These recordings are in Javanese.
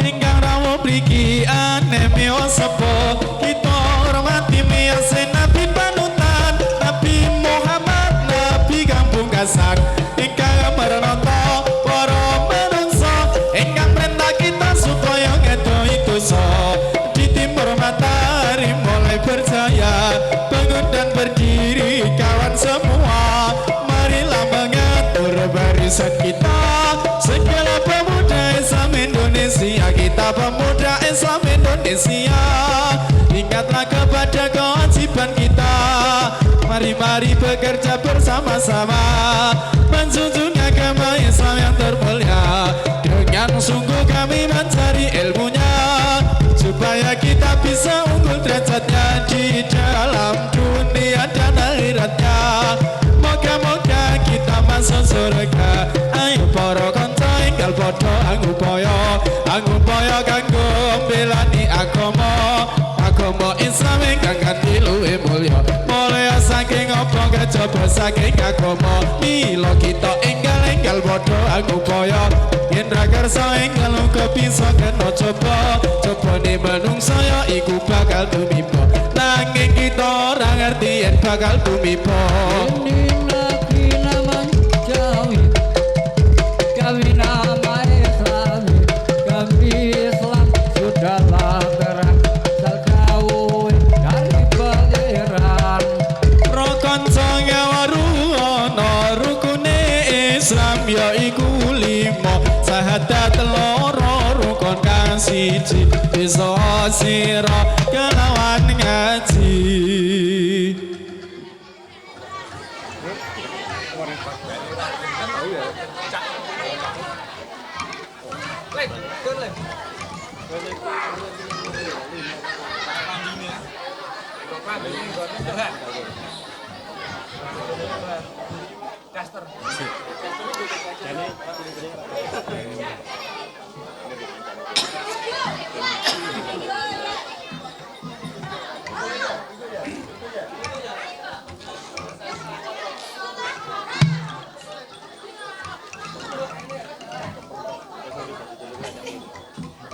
ingkang rawuh mriki aneme sepo kita hormati miyase Nabi panutan Nabi Muhammad Nabi kang pungkasan ingkang maranata para manungsa ingkang perintah kita supaya ngedoi dosa di timur matahari mulai berjaya bangun dan berdiri kawan semua marilah mengatur barisan kita segala pemuda Islam Indonesia kita pemuda Islam Indonesia ingatlah kepada kewajiban kita mari bekerja bersama-sama menjunjung agama Islam yang termulia dengan sungguh kami mencari ilmunya supaya kita bisa unggul derajatnya di dalam dunia dan akhiratnya moga-moga kita masuk surga ayo para kanca enggal padha angupaya kanggo mbelani agama Islam ingkang kanthi luwih mulya saking apa kejaba saking agama mila kita enggal padha angupaya yen ra kersa enggal uga bisa kena cobane manungsa ya iku bakal tumiba nanging kita ora ngerti yen bakal tumiba Islam ya iku limo sahadat loro rukun kang siji bisa sira kelawan ngaji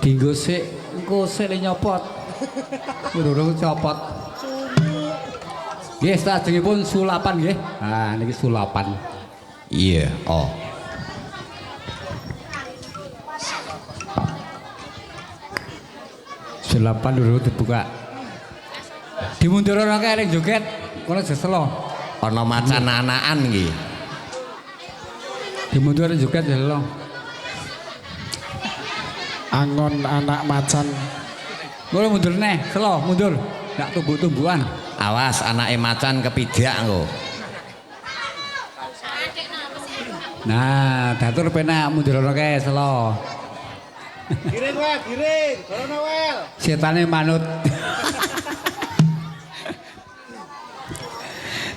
Dinggo sik, engko sik le nyopot. Durung copot. Nggih, sadèrèngipun sulapan nggih. Ah, niki sulapan. Iya, oh. Sulapan durung dibuka. Dimundurake arek joget, kono jeselo. Ana macan anakan nggih. Dimundur joget jeselo. Angon anak macan. Ngono mundur neh, selo mundur. Ndak tumbuh-tumbuhan. Awas anake macan kepidak engko. Nah, datur penak mundurake selo. Giring wae, giring. Gorono wel. Setane manut.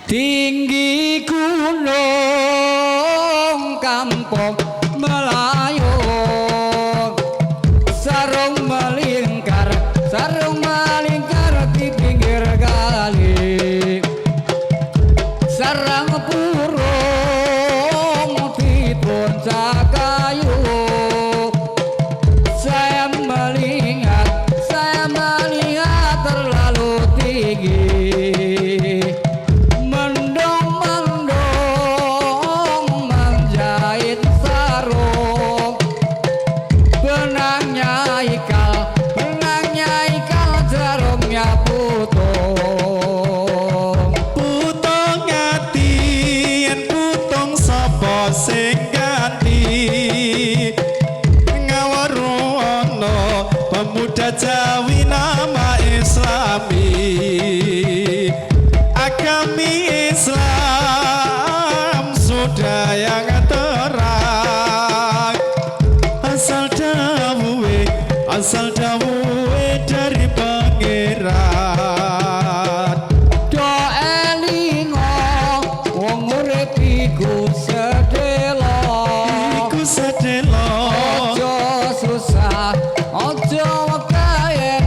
Tinggi gunung kampung Melayu sarung melingkar di pinggir kali sarang burung di puncak kayu saya melihat terlalu tinggi mendong menjahit sarung benangnya ikal jarumnya putung Ati yen putung sapa sing ganti ngawaru ana pemuda Jawi nama Islami agami Islam sudah yang terang asal dawuhe dari pangeran do elingo wong urip iku sedelo aja susah aja wekae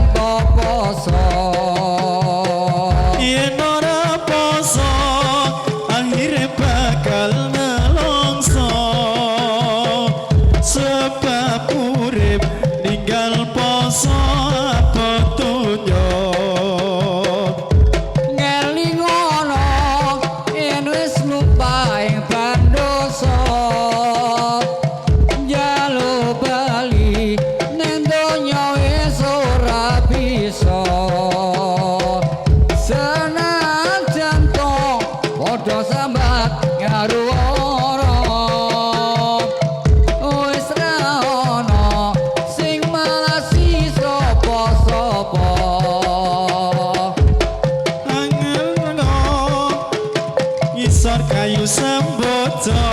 poso yen ora poso akhire bakal nelongso sebab urip tinggal poso petunjuk ngelingono yen wis lupaing bandoso njalu bali ning donya wis ora bisa senajan to padha sambat ngaruara wis ra ono sing malasi sapa-sapa angelno isor kayu sembodo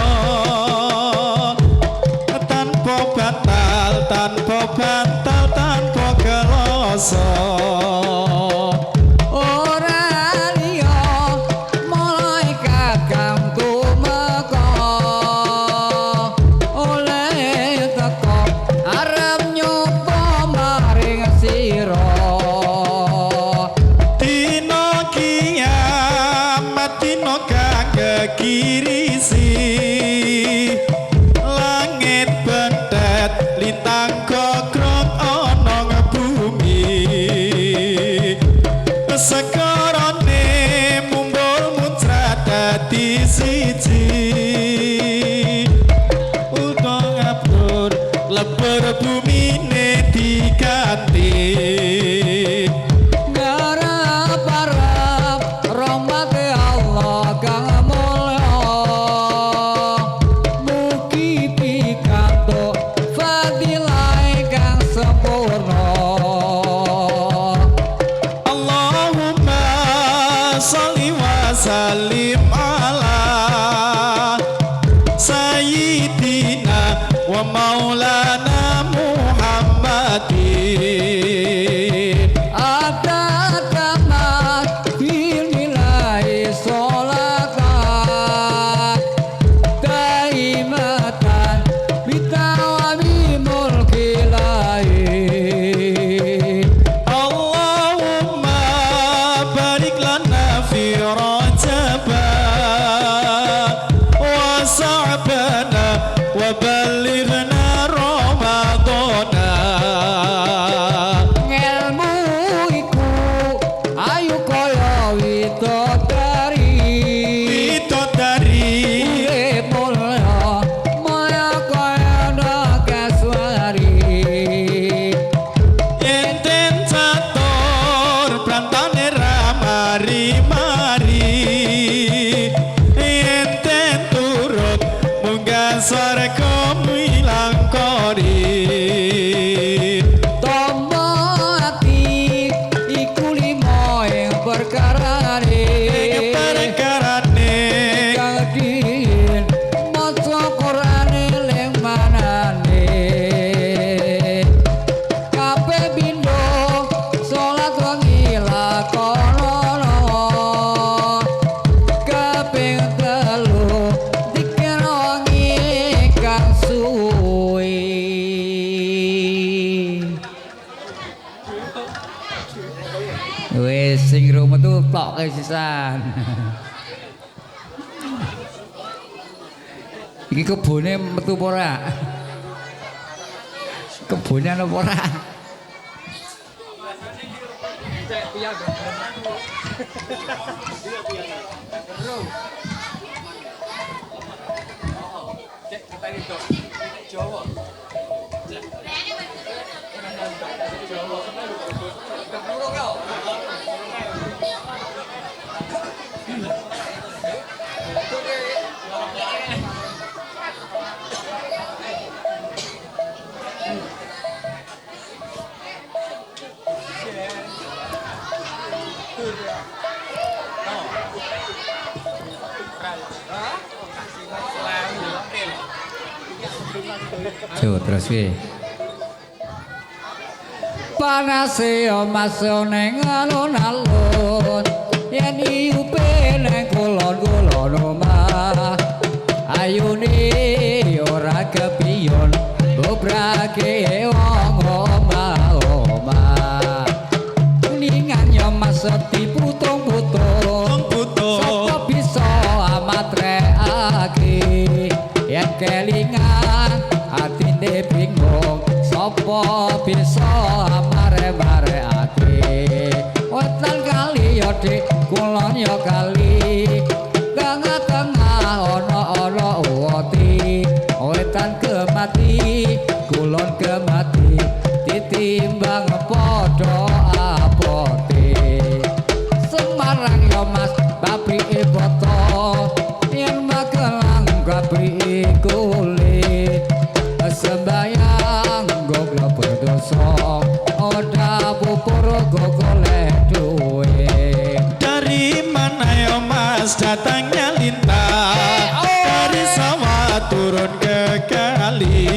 tanpa batal tanpa keloso ora liya malaikat kang tumeka oleh teko arep nyoba maring sira dina kiamat dina kang kekirisi langit bentet lintang gogrok ana ngebumi sekarane mumbul muncrat dadi siji utang abdur lebar bumine diganti ngarep-arep rahmate Allah kang mulya mugi pikantuk fadilah kang sempurna Allahumma sholli wa sallim ala sayyidina wa maulana Muhammadin Atamat bilmilahi sholatan daimatan bitawami mulkilahi Allahumma barik lana fi rajaba wa sa'bana wa ballighna ramadana ngelmu iku ayu kaya widodari bidodari urip mulya maya kaya nagaswari enten catur prantane ramari-mari enten turut munggah swarga milang kori tomo ati iku limo ing perkarane perkarane kang din maca Qur'ane ling manane kabeh pindho salat wengi lakonono kaping telu dikir wengi kang suwi wis sing metu tok sisan iki kebune metu apa ora kebune ana apa ora Coba terus ki. Panase mas ning alun-alun yen iupe ning kulon-kulon omah ayune ora kepiyon bobrake wong omah-omah ningan yo mas diputung-putung sapa bisa amatreake yen kelingan atine bingung sapa apa bisa mare-mareake wetan kali ya dik kulon ya kali tengah-tengah ana uwati wetan kemati kulon kemati ditimbang padha apote Semarang ya Mas pabrike boto yen Magelang pabrike kulit sembayang goglo berdosa oda pupur golek duit dari mana ya Mas datangnya lintang dari sawah turun ke kali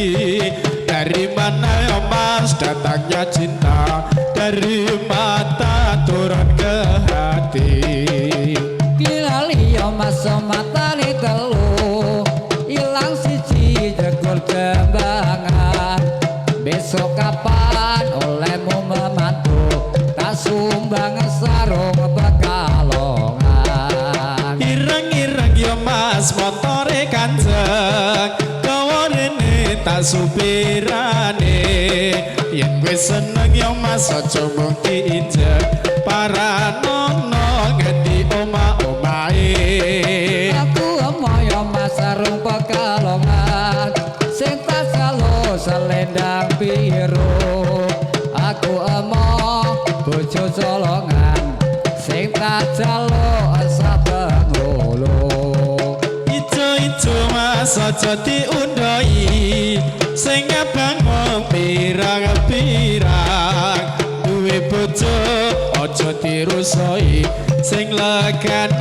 dari mana ya Mas datangnya cinta dari mata turun ke hati kilali ya Mas matane telu ilang siji jegur kembangan besok kapan olehmu memantu tak sumbang sarung bekalongan ireng-ireng ya Mas motore kanjeng kawarene tak supirane yen wis seneng ya Mas aja mung diinjek para nono ngendi oma-omahe aku moyo Mas sarung pekalongan sing tak salo selendang biru aku emoh bojo colongan sing tak jalo saben hulu ijo-ijo Mas aja diundoi sing abang pirang-pirang duwe bojo aja dirusoi sing legan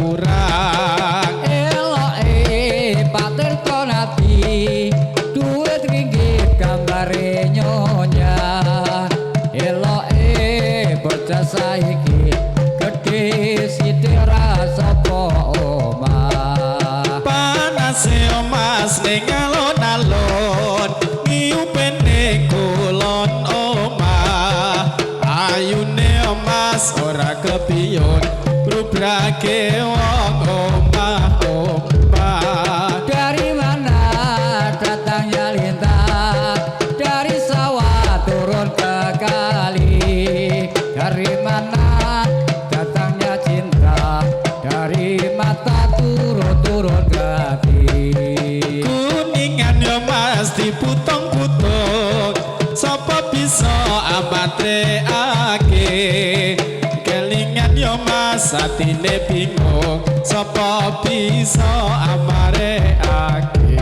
ragu-ragu-rang eloke pater konati duit ringgit gambare nyonya eloke bocah saiki gedhe sithik rasa omah panase Mas ning alon-alon ngiupene kulon omah ayune Mas ora kepiyon rubrake wong omah-omah dari mana datangnya lintang dari sawah turun ke kali dari mana datangnya cinta dari mata turun ke hati kuningan ya Mas diputung-putung sapa bisa amatreake kelingan ya Mas atine bingung sapa bisa amareake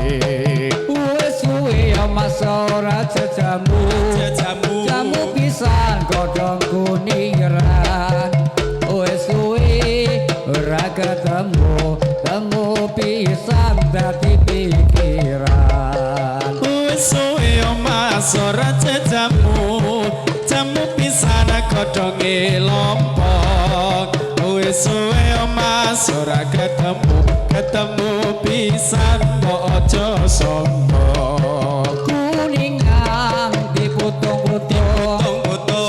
wis suwe ya Mas ora jejamu jamu pisan godhong kuniran wis suwe ora ketemu temu pisan dadi pikiran wis suwe ya Mas ora jamu pisan godhonge lompok wis suwe ya Mas ora ketemu pisan kok aja sombong kuningan diputung-putung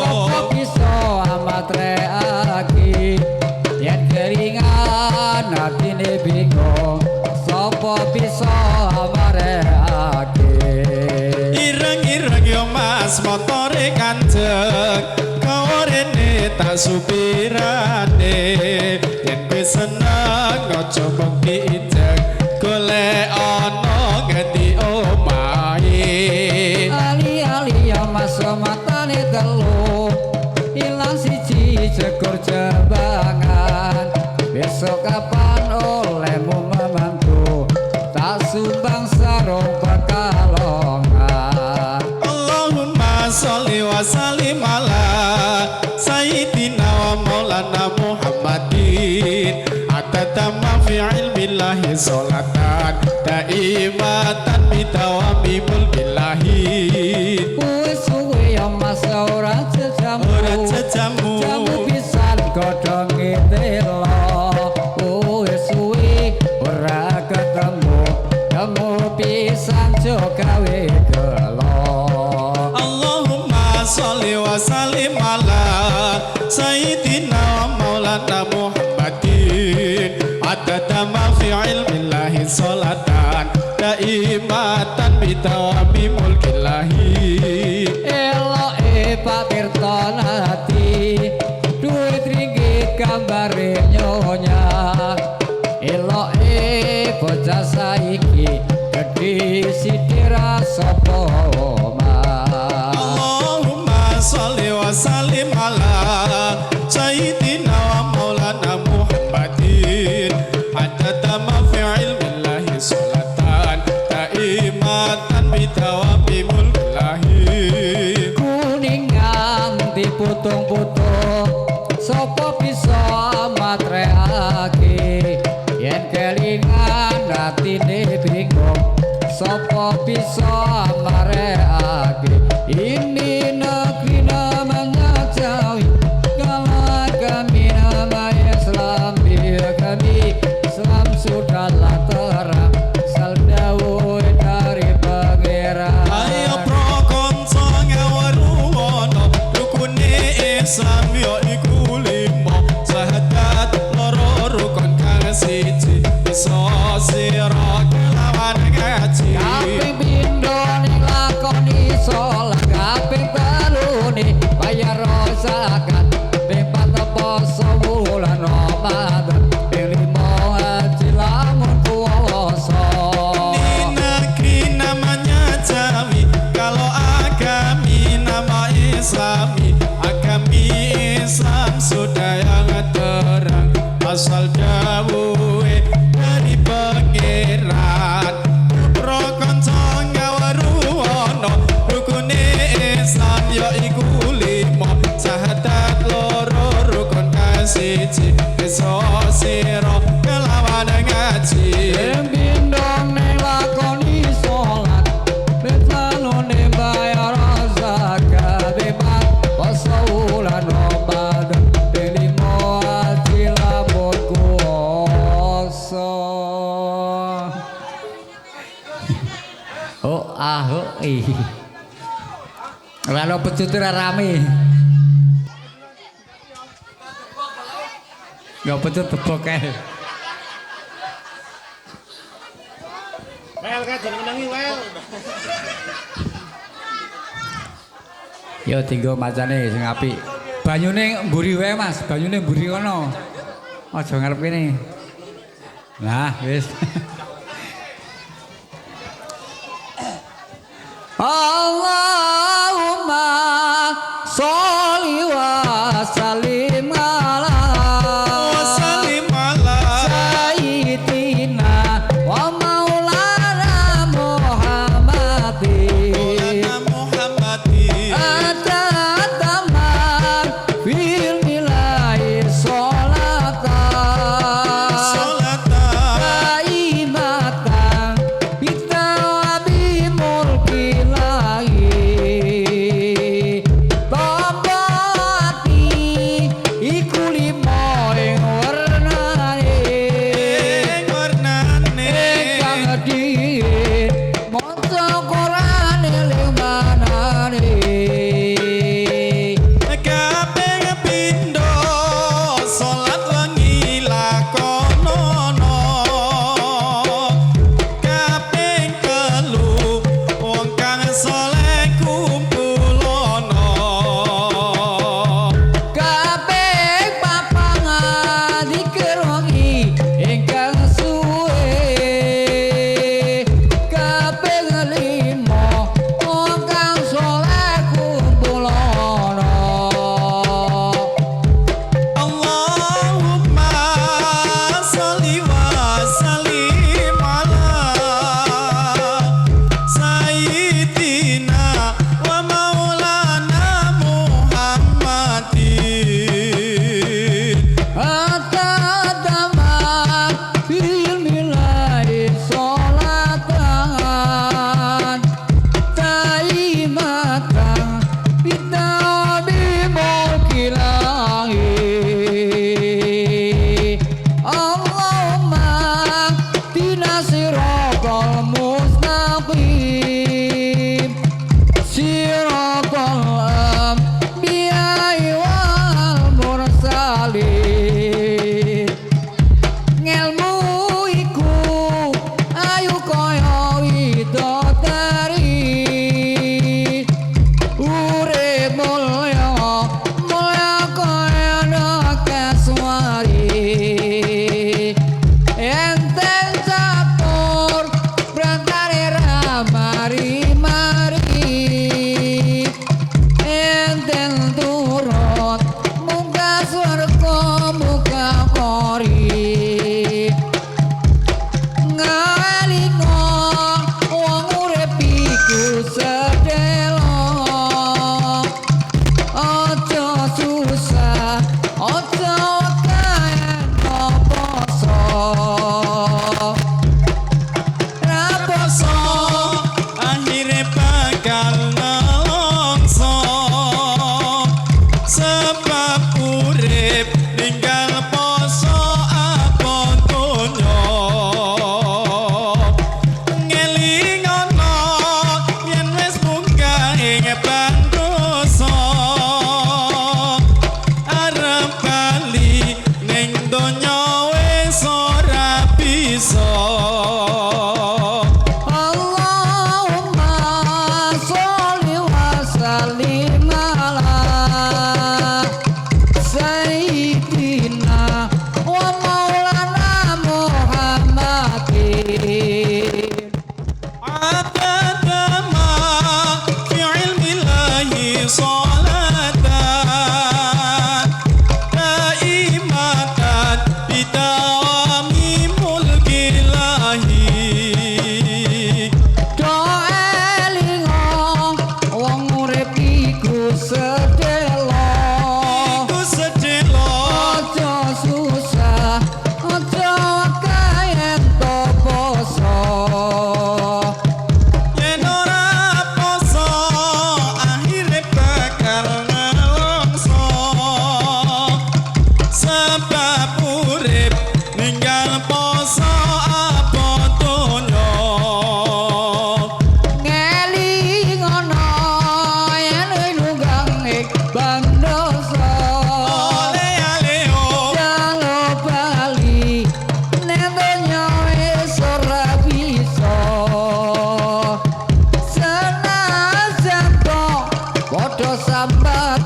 sapa bisa amatreake yen keringan atine bingung sapa bisa amareake ireng-ireng ya Mas motore kanjeng kawarene tak supirane yen wis seneng aja mung diinjek golek ana ngendi omahe ali-ali ya Mas matane telu ilang siji jegur jembangan besok kapan olehmu memantu tak sumbang sarung pekalongan Allahumma sholli wa sallim ala sayyidina wa maulana Muhammadin atatama fi ilmillahi sholatan daimatan bidawami mulkillahi wis suwe ya Mas ora jejamu jamu pisan godhonge telo wis suwe ora ketemu temu pisan jo gawe gelo Allahumma sholli wa sallim ala sayyidina wa maulana Muhammadin adada ma fi ilmillahi sholatan daimatan bidawami tirta nati duit ringgit gambare nyonya eloke bocah saiki gedhe sidira sapa Allahumma sholli wa sallim ala sayyidina wa maulana Muhammadin adada ma fi ilmillahi sholatan taimatan bidawami mulkillahi kuningan diputung-putung sapa bisa matreake yen kelingan atine bingung sapa bisa mareake ini negeri namanya Jawi kalau kami nama Islam biar kami Islam sudahlah terang sal dawuh dari pangeran ayo pro konco ngawaruwono rukune Islam yo iku limo sahadat loro rukun kang siji iso sira kelawan ngaji kaping pindho ning lakoni salat kaping telu ning bayar zakat kaping papat poso wulan Ramadan kaping lima haji lamun puasa Ini negeri namanya Jawi kalau agami nama Islami agami Islam sudah yang terang asal dawuhe dari pangeran pro kanca ngawaruwono rukune Islam ya iku limo syahadat loro rukun kasiji iso sira kelawan ngaji pindhong ning lakoni salat betalone bayar zakat bebas poso wulan Ramadan kaping lima haji lamun puasa Lalu pecutur rame. Gak pecut tebok kae. Wel kan jangan menangi wel. Yo tinggo macane sing apik. Banyune mburi wae Mas, banyune mburi kono. Aja ngarep kene. Nah, wis. Allahumma sholli wa sallim ala sayyidina wa maulana Muhammadin atataman fil milai sholatan taimatan bitawabi mulki lahi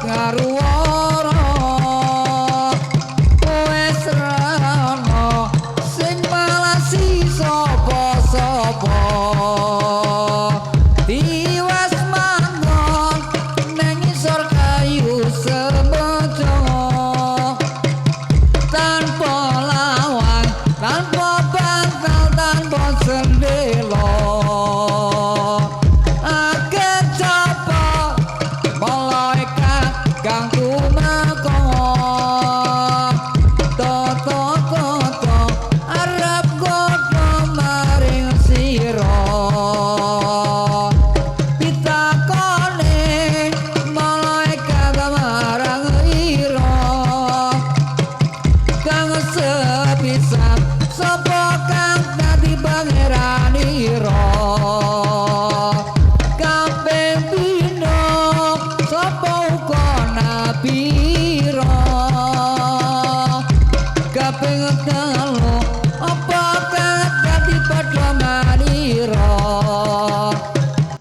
karo